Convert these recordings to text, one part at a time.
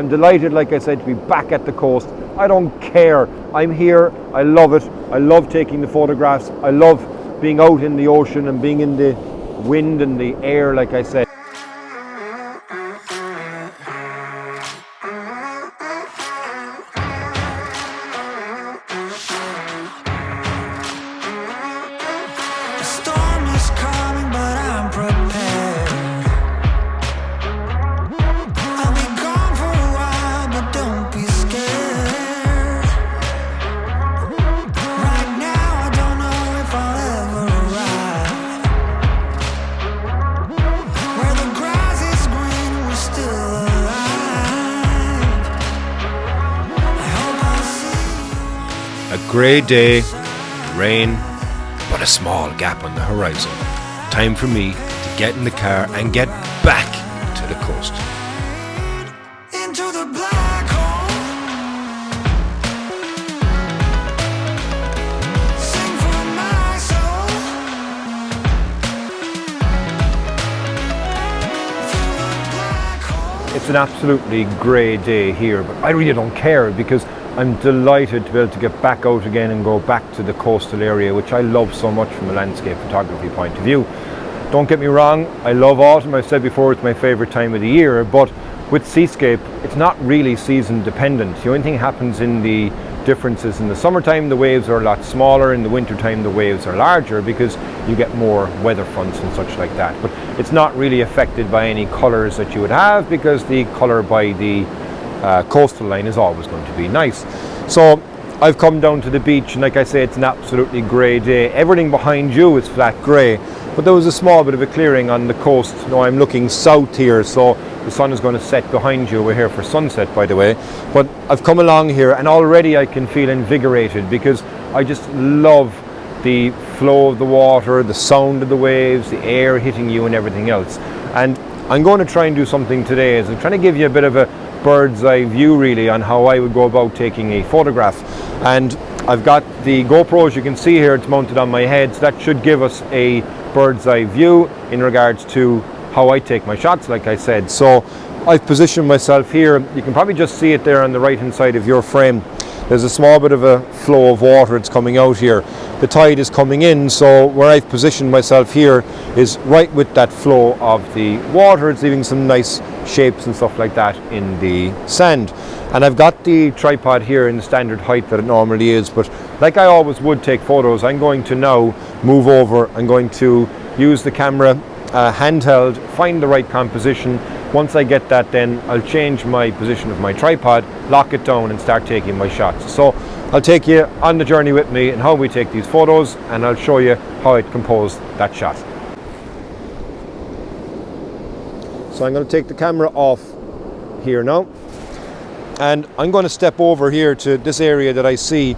I'm delighted, like I said, to be back at the coast. I don't care. I'm here. I love it. I love taking the photographs. I love being out in the ocean and being in the wind and the air, like I said. Grey day, rain, but a small gap on the horizon. Time for me to get in the car and get back to the coast. Into the black hole. Sing for my soul. Through the black hole. It's an absolutely grey day here, but I really don't care because I'm delighted to be able to get back out again and go back to the coastal area, which I love so much from a landscape photography point of view. Don't get me wrong, I love autumn. I've said before it's my favourite time of the year, but with Seascape, it's not really season dependent. The only thing happens in the differences in the summertime, the waves are a lot smaller. In the wintertime, the waves are larger because you get more weather fronts and such like that. But it's not really affected by any colours that you would have because the colour by the coastal line is always going to be nice. So I've come down to the beach and like I say, it's an absolutely grey day. Everything behind you is flat grey, but there was a small bit of a clearing on the coast. Now I'm looking south here, so the sun is going to set behind you. We're here for sunset, by the way, but I've come along here and already I can feel invigorated because I just love the flow of the water, the sound of the waves, the air hitting you and everything else. And I'm going to try and do something today is I'm trying to give you a bit of a bird's eye view really on how I would go about taking a photograph. And I've got the GoPro, as you can see here, it's mounted on my head, so that should give us a bird's eye view in regards to how I take my shots, like I said. So I've positioned myself here. You can probably just see it there on the right hand side of your frame. There's a small bit of a flow of water that's coming out here. The tide is coming in, so where I've positioned myself here is right with that flow of the water. It's leaving some nice shapes and stuff like that in the sand. And I've got the tripod here in the standard height that it normally is, but like I always would take photos, I'm going to now move over. I'm going to use the camera handheld, find the right composition. Once I get that, then I'll change my position of my tripod, lock it down and start taking my shots. So I'll take you on the journey with me and how we take these photos, and I'll show you how I compose that shot. So I'm going to take the camera off here now, and I'm going to step over here to this area that I see,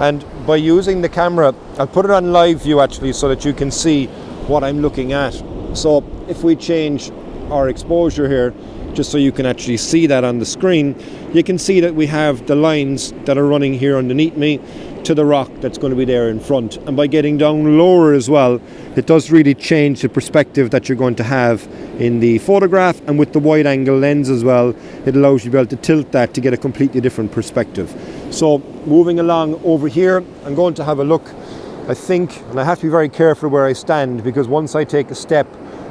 and by using the camera, I'll put it on live view actually so that you can see what I'm looking at. So if we change our exposure here, just so you can actually see that on the screen, you can see that we have the lines that are running here underneath me to the rock that's going to be there in front. And by getting down lower as well, it does really change the perspective that you're going to have in the photograph, and with the wide angle lens as well, it allows you to be able to tilt that to get a completely different perspective. So moving along over here, I'm going to have a look, I think, and I have to be very careful where I stand because once I take a step,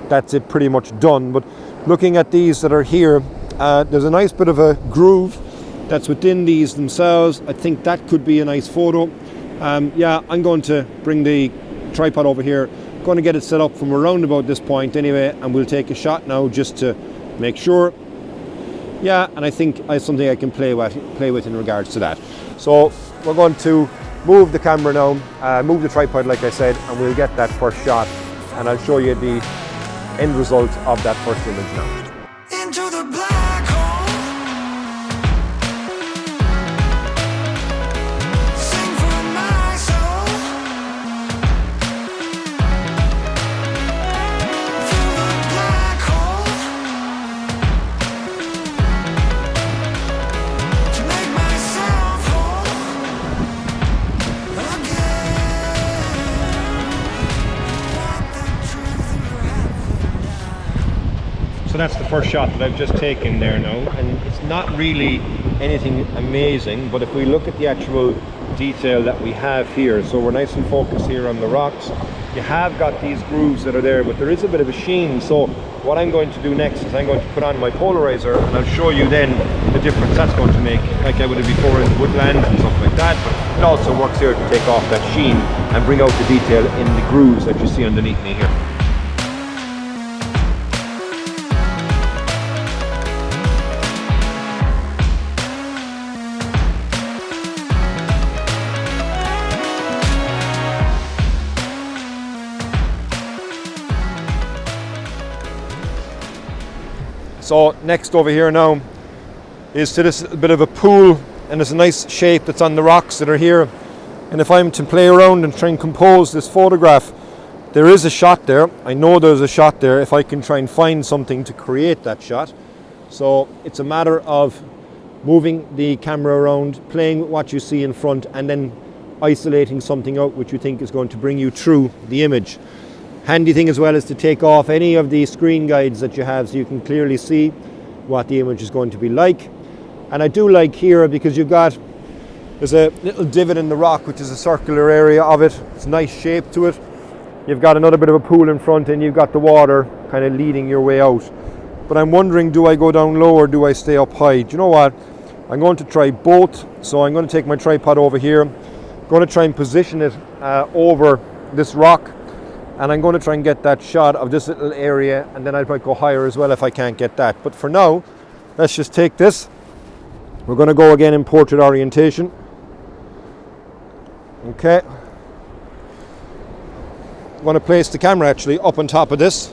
that's it pretty much done. But looking at these that are here, there's a nice bit of a groove that's within these themselves. I think that could be a nice photo. Yeah, I'm going to bring the tripod over here, going to get it set up from around about this point anyway, and we'll take a shot now just to make sure. Yeah, and I think I have something I can play with in regards to that. So we're going to move the camera now, move the tripod like I said, and we'll get that first shot, and I'll show you the end result of that first image now. Into the black hole. Sing for my soul. Through the black hole. To make myself whole again. Want the truth or have that's the first shot that I've just taken there now, and it's not really anything amazing, but if we look at the actual detail that we have here, so we're nice and focused here on the rocks. You have got these grooves that are there, but there is a bit of a sheen. So what I'm going to do next is I'm going to put on my polarizer, and I'll show you then the difference that's going to make, like I would have before in the woodlands and stuff like that. But it also works here to take off that sheen and bring out the detail in the grooves that you see underneath me here. So next over here now is to this bit of a pool, and there's a nice shape that's on the rocks that are here. And if I'm to play around and try and compose this photograph, there is a shot there. I know there's a shot there if I can try and find something to create that shot. So it's a matter of moving the camera around, playing with what you see in front, and then isolating something out which you think is going to bring you through the image. Handy thing as well is to take off any of the screen guides that you have so you can clearly see what the image is going to be like. And I do like here because there's a little divot in the rock which is a circular area of it. It's a nice shape to it. You've got another bit of a pool in front and you've got the water kind of leading your way out. But I'm wondering, do I go down low or do I stay up high? Do you know what? I'm going to try both. So I'm going to take my tripod over here. I'm going to try and position it over this rock. And I'm going to try and get that shot of this little area, and then I might go higher as well if I can't get that. But for now, let's just take this. We're going to go again in portrait orientation. Okay. I'm going to place the camera actually up on top of this,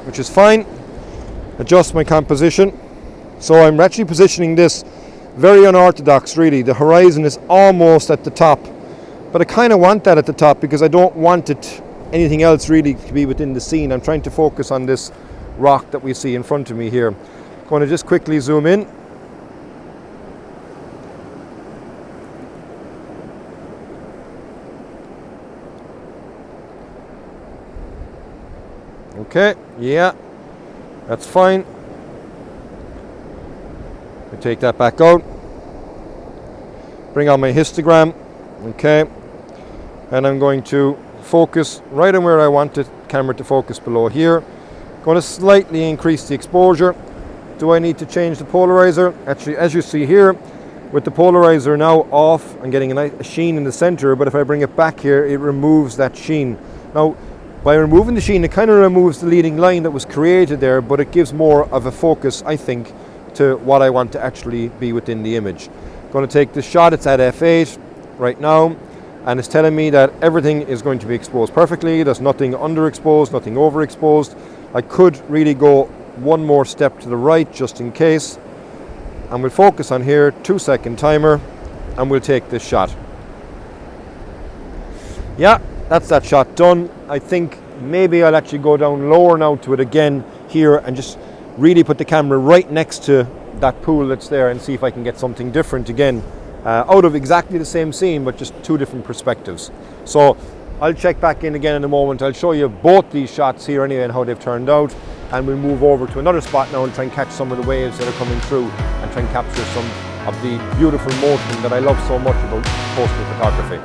which is fine. Adjust my composition. So I'm actually positioning this very unorthodox really. The horizon is almost at the top. But I kind of want that at the top because I don't want anything else really to be within the scene. I'm trying to focus on this rock that we see in front of me here. I'm going to just quickly zoom in. Okay, yeah, that's fine. I take that back out. Bring on my histogram. Okay. And I'm going to focus right on where I want the camera to focus below here. Going to slightly increase the exposure. Do I need to change the polarizer? Actually, as you see here, with the polarizer now off, I'm getting a nice sheen in the center, but if I bring it back here, it removes that sheen. Now, by removing the sheen, it kind of removes the leading line that was created there, but it gives more of a focus, I think, to what I want to actually be within the image. Going to take this shot, it's at f8 right now. And it's telling me that everything is going to be exposed perfectly. There's nothing underexposed, nothing overexposed. I could really go one more step to the right just in case. And we'll focus on here, 2-second timer, and we'll take this shot. Yeah, that's that shot done. I think maybe I'll actually go down lower now to it again here and just really put the camera right next to that pool that's there and see if I can get something different again. Out of exactly the same scene, but just two different perspectives. So I'll check back in again in a moment. I'll show you both these shots here anyway and how they've turned out. And we'll move over to another spot now and try and catch some of the waves that are coming through and try and capture some of the beautiful motion that I love so much about postal photography.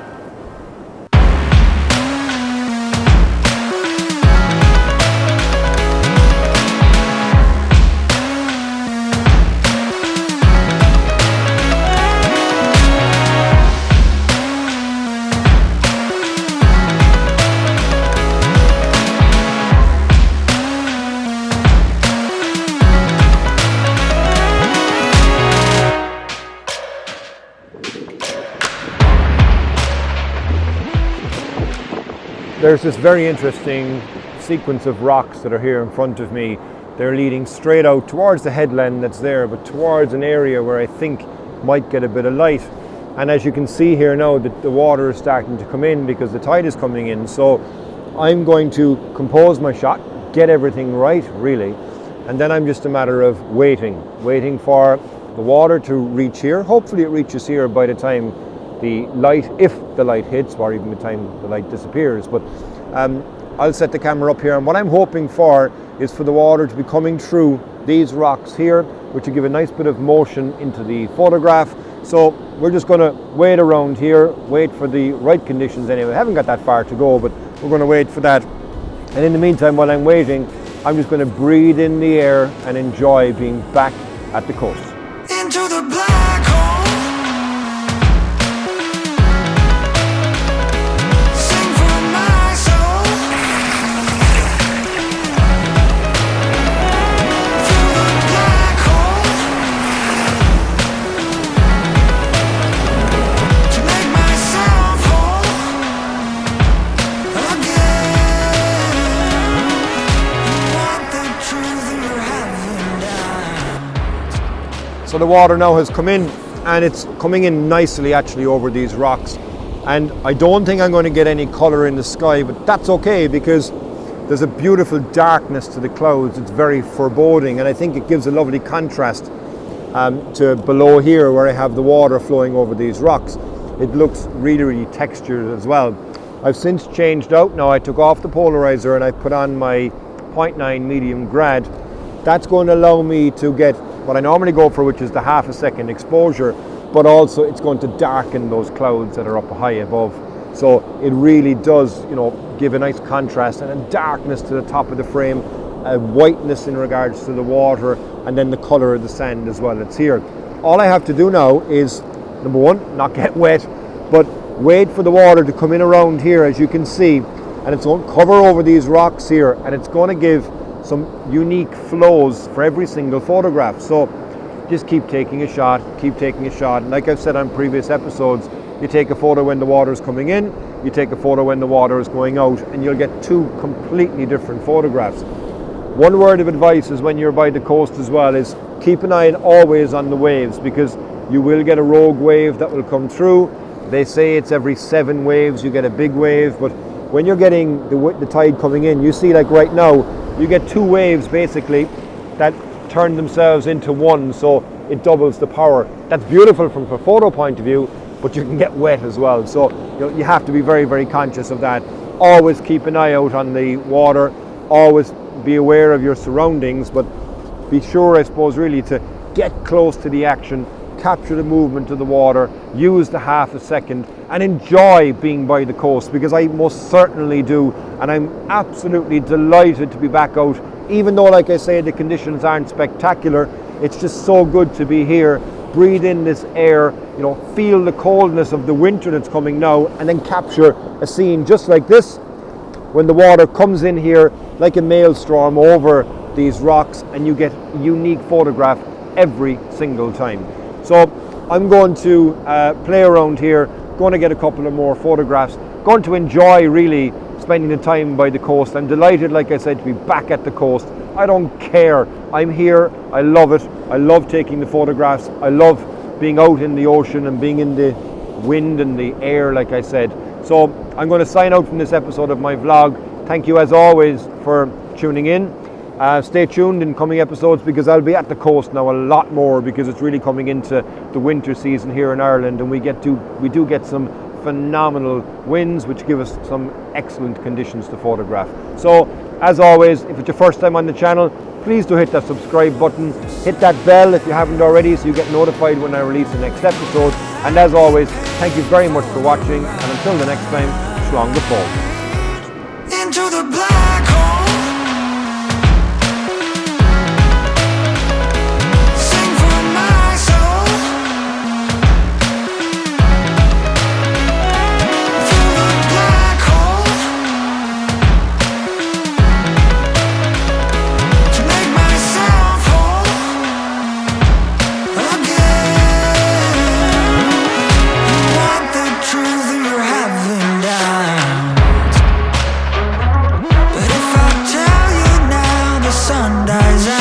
There's this very interesting sequence of rocks that are here in front of me. They're leading straight out towards the headland that's there, but towards an area where I think might get a bit of light. And as you can see here now, that the water is starting to come in because the tide is coming in. So I'm going to compose my shot, get everything right really, and then I'm just a matter of waiting for the water to reach here. Hopefully it reaches here by the time the light, if the light hits, or even the time the light disappears. But I'll set the camera up here, and what I'm hoping for is for the water to be coming through these rocks here, which will give a nice bit of motion into the photograph. So we're just going to wait around here, wait for the right conditions anyway. I haven't got that far to go, but we're going to wait for that. And in the meantime, while I'm waiting, I'm just going to breathe in the air and enjoy being back at the coast. Into the black hole. Sing for my soul. Through the black hole. To make myself whole again. You want the truth you're having down. So the water now has come in, and it's coming in nicely actually over these rocks. And I don't think I'm going to get any colour in the sky, but that's okay because there's a beautiful darkness to the clouds. It's very foreboding, and I think it gives a lovely contrast to below here where I have the water flowing over these rocks. It looks really, really textured as well. I've since changed out now. I took off the polarizer and I put on my 0.9 medium grad. That's going to allow me to get what I normally go for, which is the half a second exposure, but also it's going to darken those clouds that are up high above. So it really does, give a nice contrast and a darkness to the top of the frame, a whiteness in regards to the water, and then the color of the sand as well. It's here. All I have to do now is, number one, not get wet, but wait for the water to come in around here, as you can see, and it's going to cover over these rocks here, and it's going to give some unique flows for every single photograph. So just keep taking a shot, and like I've said on previous episodes, you take a photo when the water is coming in, you take a photo when the water is going out, and you'll get two completely different photographs. One word of advice is when you're by the coast as well is keep an eye always on the waves, because you will get a rogue wave that will come through. They say it's every 7 waves you get a big wave, but when you're getting the tide coming in, you see like right now, you get 2 waves basically that turn themselves into one, so it doubles the power. That's beautiful from a photo point of view, but you can get wet as well. So you have to be very, very conscious of that. Always keep an eye out on the water, always be aware of your surroundings, but be sure, I suppose, really to get close to the action, capture the movement of the water, use the half a second, and enjoy being by the coast, because I most certainly do, and I'm absolutely delighted to be back out. Even though, like I say, the conditions aren't spectacular, it's just so good to be here, breathe in this air, feel the coldness of the winter that's coming now, and then capture a scene just like this when the water comes in here like a maelstrom over these rocks, and you get a unique photograph every single time. So I'm going to play around here, going to get a couple of more photographs, going to enjoy really spending the time by the coast. I'm delighted, like I said, to be back at the coast. I don't care. I'm here. I love it. I love taking the photographs. I love being out in the ocean and being in the wind and the air, like I said. So I'm going to sign out from this episode of my vlog. Thank you as always for tuning in. Stay tuned in coming episodes, because I'll be at the coast now a lot more, because it's really coming into the winter season here in Ireland, and we do get some phenomenal winds which give us some excellent conditions to photograph. So as always, if it's your first time on the channel, please do hit that subscribe button, hit that bell if you haven't already, so you get notified when I release the next episode. And as always, thank you very much for watching, and until the next time, Slán go fóill. Into the black hole. Sing for my soul. Through the black hole. To make myself whole again. You want the truth you're having down. But if I tell you now, the sun dies out.